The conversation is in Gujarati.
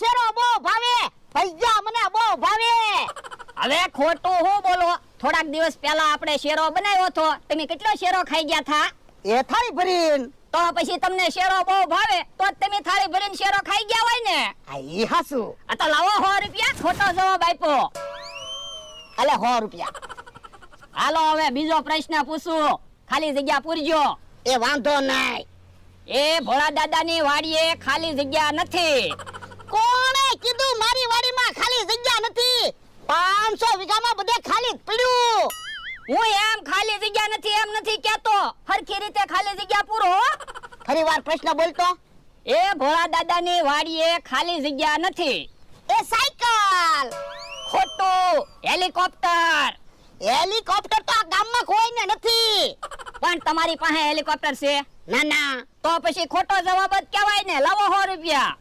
શેરો બહુ ભાવે, ભજીયા મને બહુ ભાવે. હવે ખોટું હું બોલો? થોડાક દિવસ પહેલા આપણે શેરો બનાવ્યો હતો, તમે કેટલો શેરો ખાઈ ગયા થા? એ થાળી ભરીને. તો પછી તમને શેરો બહુ ભાવે તો જ તમે થાળી ભરીને શેરો ખાઈ ગયા હોય ને. આ ઈ હાસુ. આ તો લાવો 100 રૂપિયા, ખોટો જવાબ આપ્યો. અલે 100 રૂપિયા. હાલો હવે બીજો પ્રશ્ન પૂછું, ખાલી જગ્યા પૂરજો. એ વાંધો નહીં. એ ભોળા દાદાની વાડીએ ખાલી જગ્યા નથી. કોણે કીધું મારી વાડીમાં ખાલી જગ્યા નથી? 500 વીઘામાં બધે ખાલી પડ્યું. હું એમ ખાલી જગ્યા નથી એમ નથી કેતો, હરખી રીતે ખાલી જગ્યા પૂરો. ફરી વાર પ્રશ્ન બોલતો. એ ભોળા દાદાની વાડીએ ખાલી જગ્યા નથી. એ સાયકલ. ખોટું. હેલિકોપ્ટર. હેલિકોપ્ટર તો આ ગામમાં કોઈને નથી. પણ તમારી પાસે હેલિકોપ્ટર છે? ના ના. તો પછી ખોટો જવાબ જ કહેવાય ને. લાવો 100 રૂપિયા.